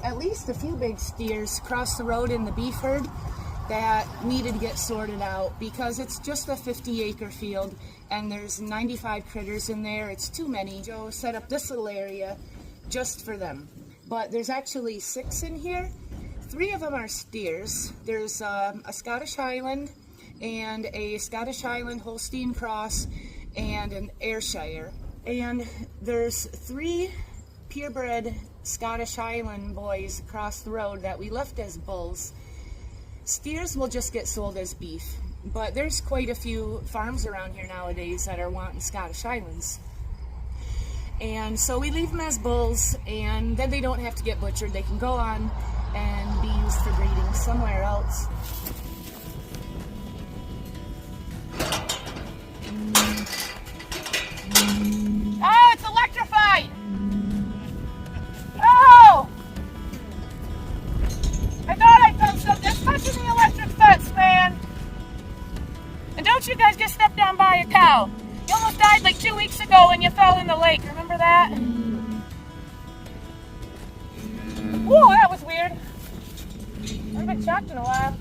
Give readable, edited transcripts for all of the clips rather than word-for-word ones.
at least a few big steers across the road in the beef herd that needed to get sorted out because it's just a 50-acre field and there's 95 critters in there. It's too many. Joe set up this little area just for them. But there's actually 6 in here. 3 of them are steers. There's a Scottish Highland and a Scottish Highland Holstein Cross and an Ayrshire. And there's 3 purebred Scottish Highland boys across the road that we left as bulls. Steers will just get sold as beef, but there's quite a few farms around here nowadays that are wanting Scottish Highlands. And so we leave them as bulls, and then they don't have to get butchered. They can go on and be used for breeding somewhere else. Oh, it's electrified! Oh! I thought I felt something. It's touching the electric fence, man. And don't you guys just step down by a cow. You almost died like 2 weeks ago when you fell in the lake. Remember that? Whoa, that was weird. I haven't been shocked in a while.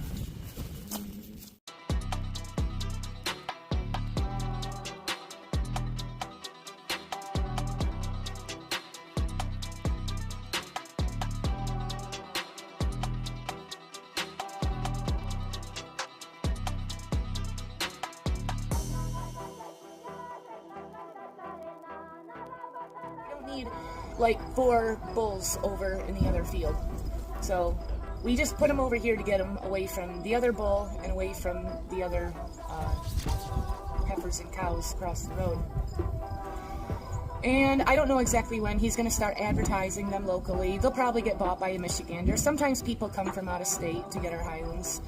Need like 4 bulls over in the other field, so we just put them over here to get them away from the other bull and away from the other heifers and cows across the road. And I don't know exactly when he's going to start advertising them locally. They'll probably get bought by a Michigander. Sometimes people come from out of state to get our Highlands.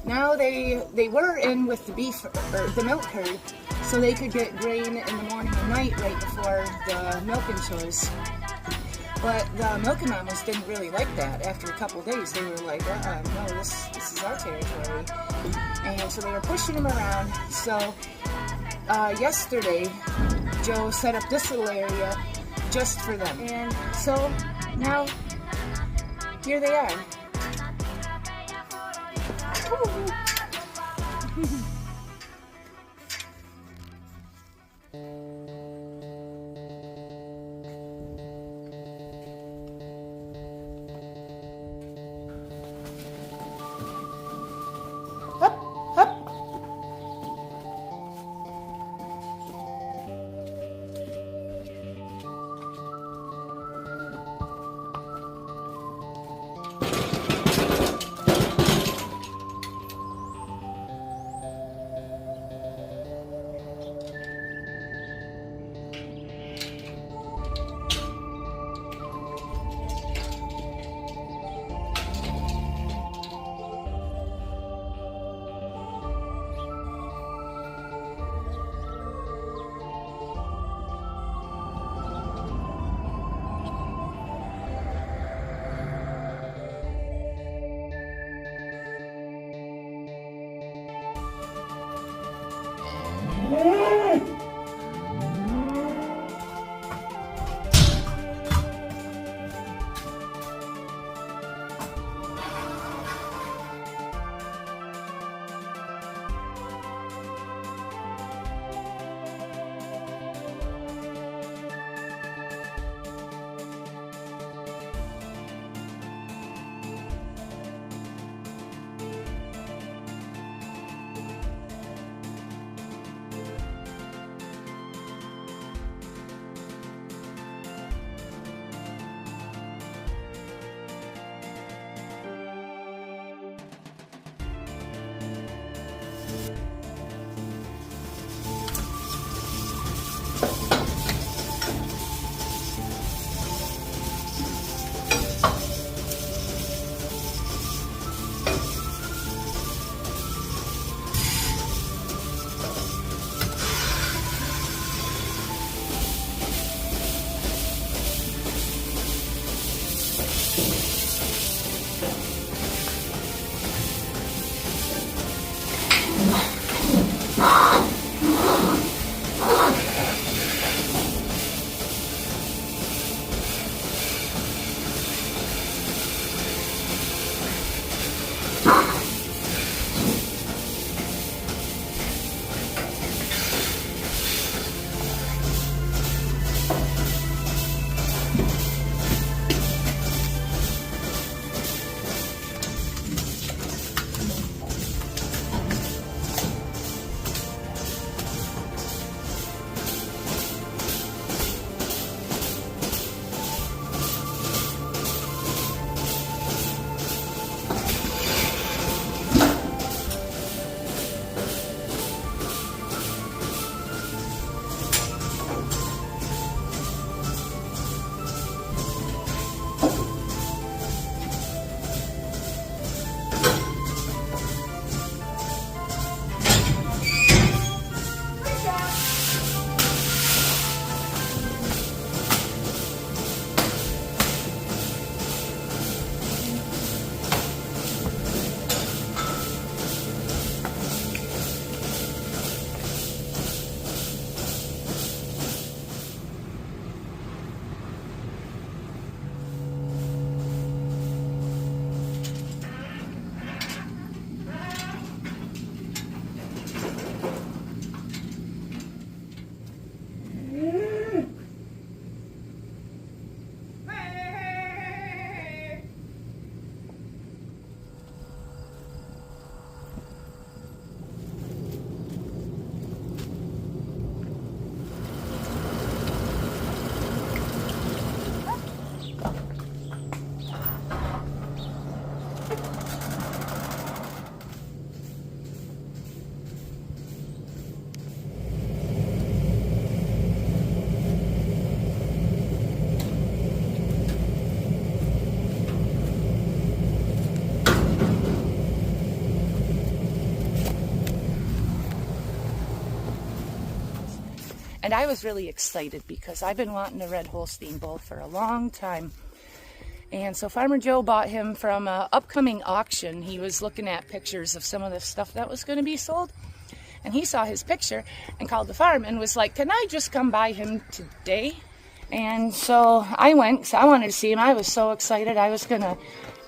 Now they were in with the beef or the milk herd, so they could get grain in the morning and night right before the milking chores. But the milking mamas didn't really like that. After a couple of days, they were like, no, this is our territory. And so they were pushing them around. So yesterday, Joe set up this little area just for them. And so now, here they are. And I was really excited because I've been wanting a red Holstein bull for a long time. And so Farmer Joe bought him from an upcoming auction. He was looking at pictures of some of the stuff that was going to be sold. And he saw his picture and called the farm and was like, can I just come buy him today? And so I went, because I wanted to see him. I was so excited. I was going to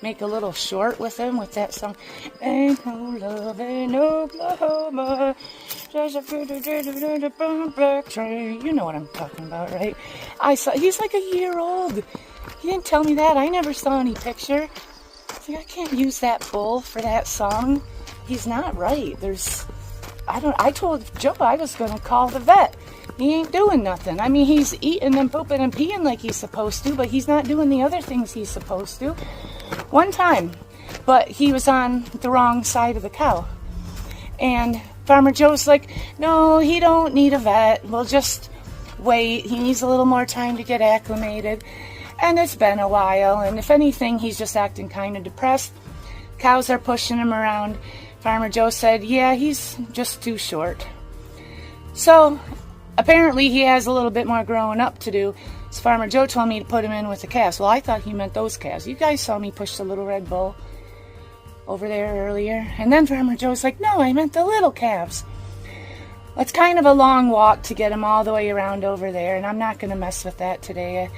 make a little short with him with that song. Ain't no love in Oklahoma. There's a black train. You know what I'm talking about, right? He's like a year old. He didn't tell me that. I never saw any picture. I can't use that bull for that song. He's not right. I told Joe I was going to call the vet. He ain't doing nothing. I mean, he's eating and pooping and peeing like he's supposed to, but he's not doing the other things he's supposed to. One time, but he was on the wrong side of the cow. And Farmer Joe's like, no, he don't need a vet. We'll just wait. He needs a little more time to get acclimated. And it's been a while, and if anything, he's just acting kind of depressed. Cows are pushing him around. Farmer Joe said, yeah, he's just too short. So apparently he has a little bit more growing up to do. So Farmer Joe told me to put him in with the calves. Well, I thought he meant those calves. You guys saw me push the little red bull over there earlier. And then Farmer Joe's like, no, I meant the little calves. Well, it's kind of a long walk to get him all the way around over there, and I'm not going to mess with that today.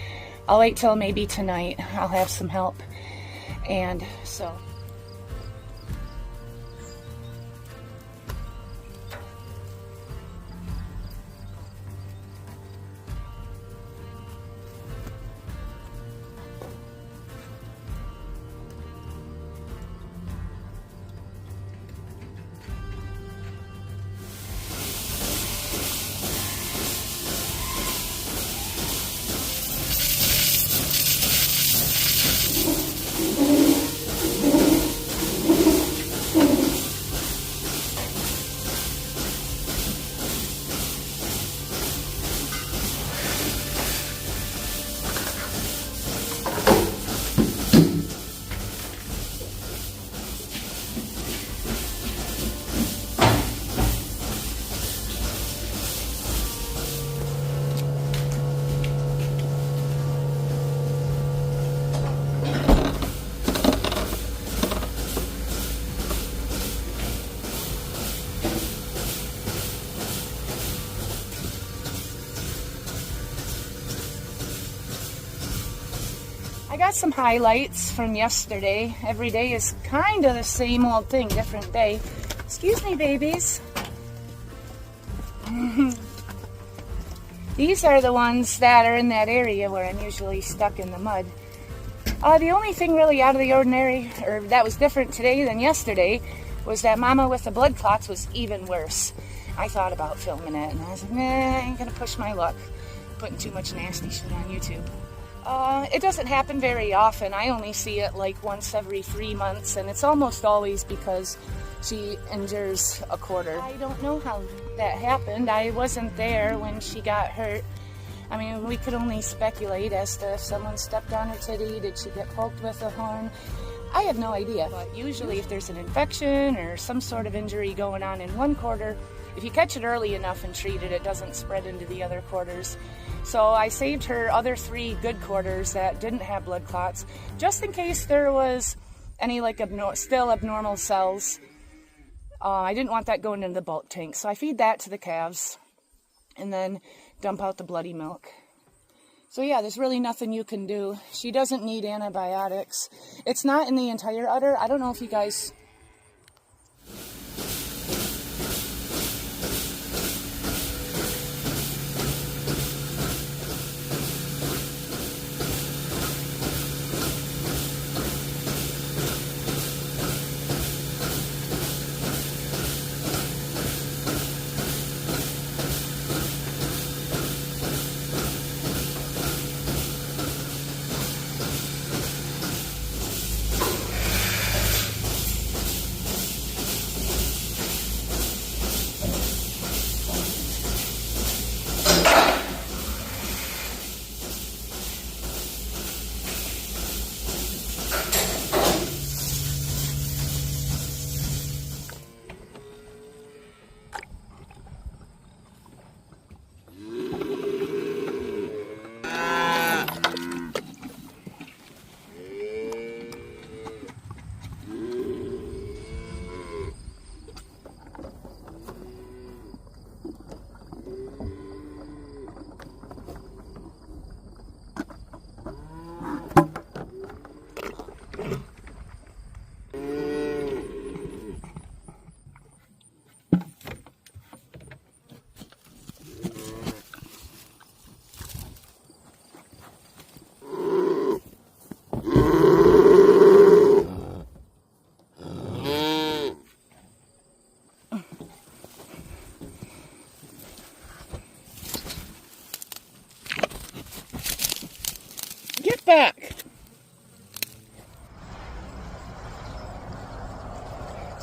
I'll wait till maybe tonight. I'll have some help. And so... I got some highlights from yesterday. Every day is kind of the same old thing, different day. Excuse me, babies. These are the ones that are in that area where I'm usually stuck in the mud. The only thing really out of the ordinary, or that was different today than yesterday, was that Mama with the blood clots was even worse. I thought about filming it, and I was like, nah, I ain't gonna push my luck putting too much nasty shit on YouTube. It doesn't happen very often. I only see it like once every 3 months, and it's almost always because she injures a quarter. I don't know how that happened. I wasn't there when she got hurt. I mean, we could only speculate as to if someone stepped on her titty, did she get poked with a horn? I have no idea, but usually if there's an infection or some sort of injury going on in one quarter, if you catch it early enough and treat it, it doesn't spread into the other quarters. So I saved her other 3 good quarters that didn't have blood clots, just in case there was any like still abnormal cells. I didn't want that going into the bulk tank, so I feed that to the calves and then dump out the bloody milk. So yeah, there's really nothing you can do. She doesn't need antibiotics. It's not in the entire udder. I don't know if you guys...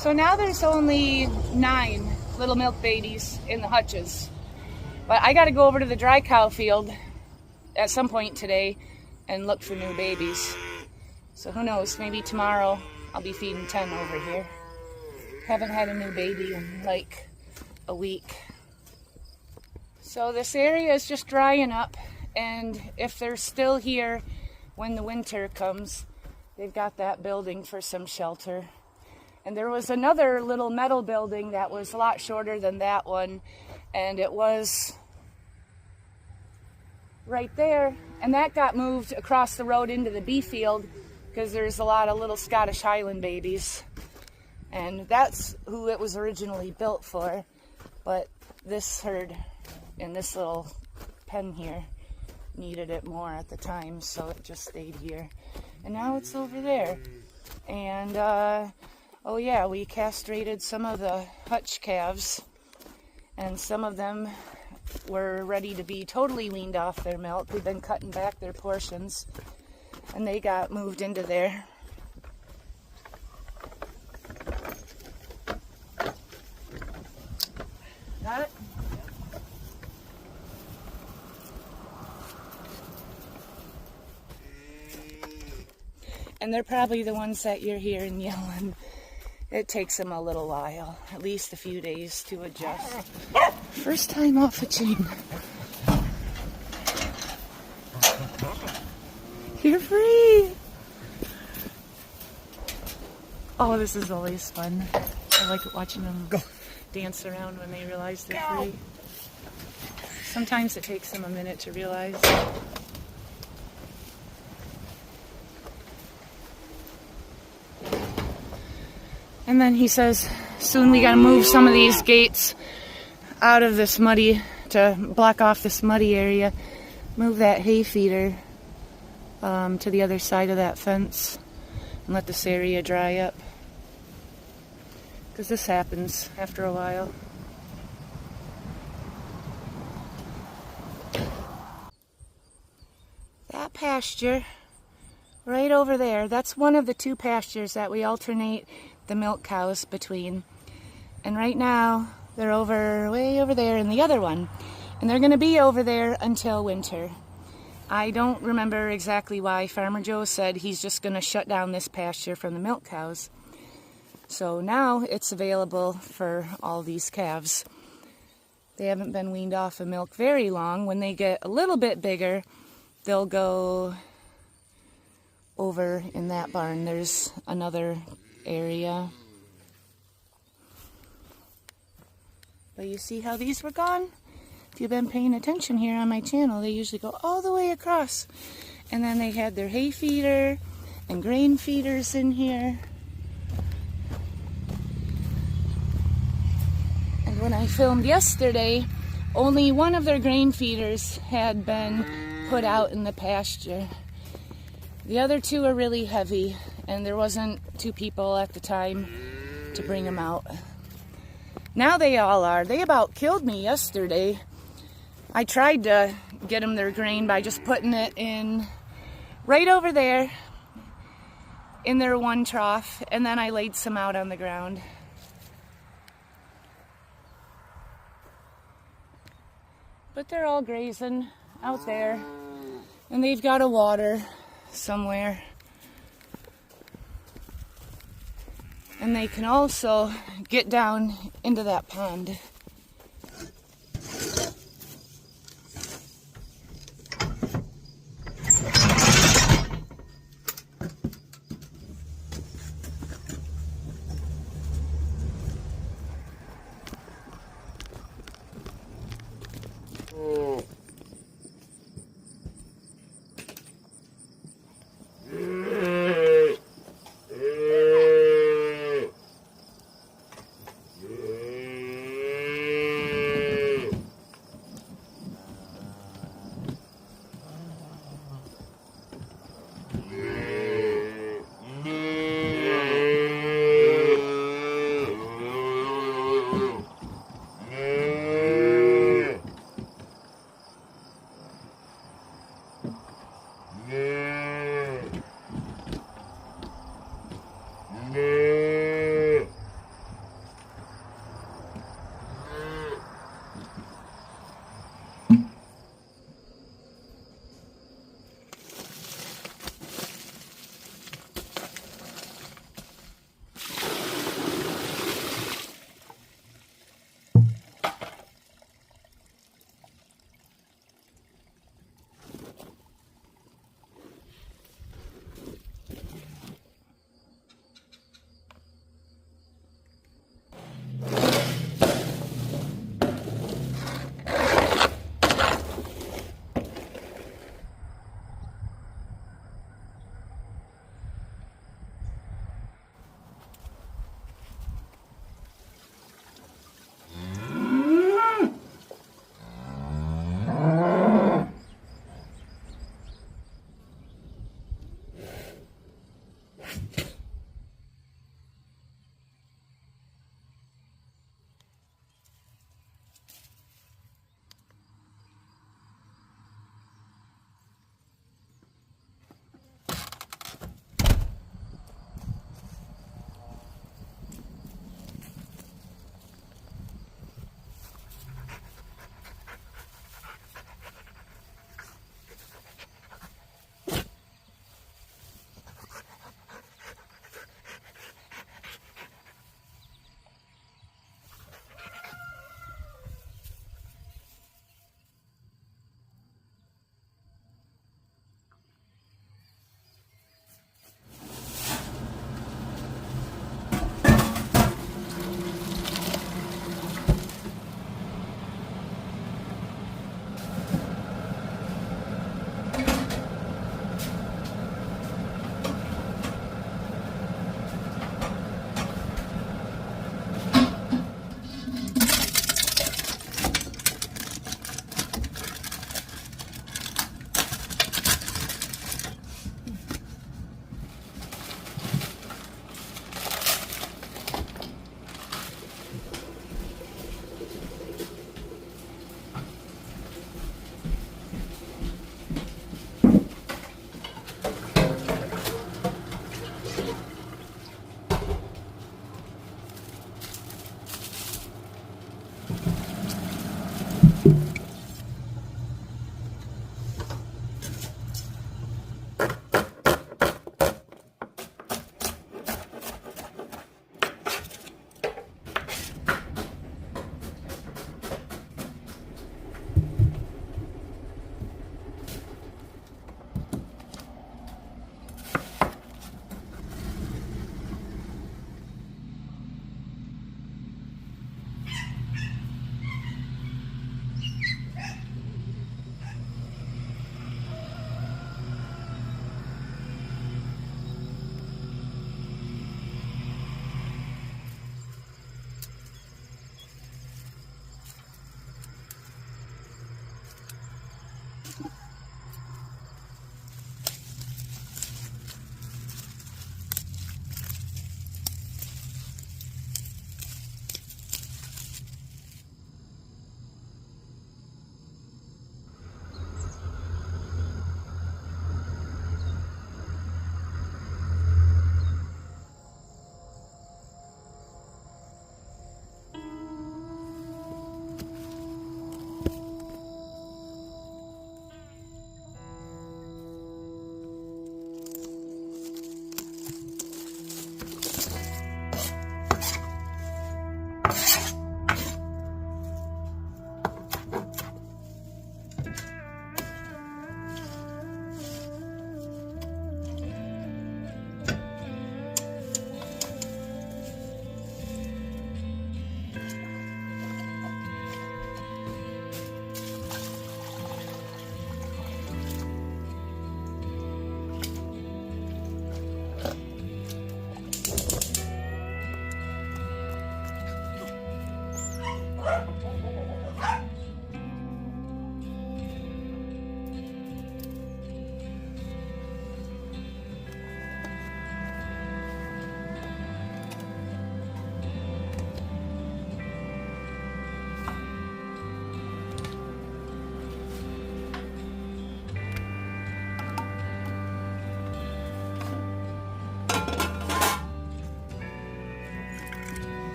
So now there's only 9 little milk babies in the hutches. But I got to go over to the dry cow field at some point today and look for new babies. So who knows, maybe tomorrow I'll be feeding 10 over here. Haven't had a new baby in like a week. So this area is just drying up, and if they're still here when the winter comes, they've got that building for some shelter. And there was another little metal building that was a lot shorter than that one, and it was right there, and that got moved across the road into the beef field because there's a lot of little Scottish Highland babies, and that's who it was originally built for. But this herd in this little pen here needed it more at the time, so it just stayed here, and now it's over there. And oh yeah, we castrated some of the hutch calves, and some of them were ready to be totally weaned off their milk. We've been cutting back their portions, and they got moved into there. Got it? And they're probably the ones that you're hearing yelling. It takes them a little while, at least a few days to adjust. First time off a chain. You're free! Oh, this is always fun. I like watching them dance around when they realize they're free. Sometimes it takes them a minute to realize. And then he says, soon we gotta move some of these gates out of this muddy, to block off this muddy area. Move that hay feeder to the other side of that fence and let this area dry up. Because this happens after a while. That pasture right over there, that's one of the 2 pastures that we alternate the milk cows between. And right now they're way over there in the other one, and they're going to be over there until winter. I don't remember exactly why. Farmer Joe said he's just going to shut down this pasture from the milk cows. So now it's available for all these calves. They haven't been weaned off of milk very long. When they get a little bit bigger, they'll go over in that barn. There's another area. But you see how these were gone? If you've been paying attention here on my channel, they usually go all the way across. And then they had their hay feeder and grain feeders in here. And when I filmed yesterday, only one of their grain feeders had been put out in the pasture. The other 2 are really heavy, and there wasn't 2 people at the time to bring them out. Now they all are. They about killed me yesterday. I tried to get them their grain by just putting it in right over there in their one trough, and then I laid some out on the ground. But they're all grazing out there, and they've got a water somewhere. And they can also get down into that pond.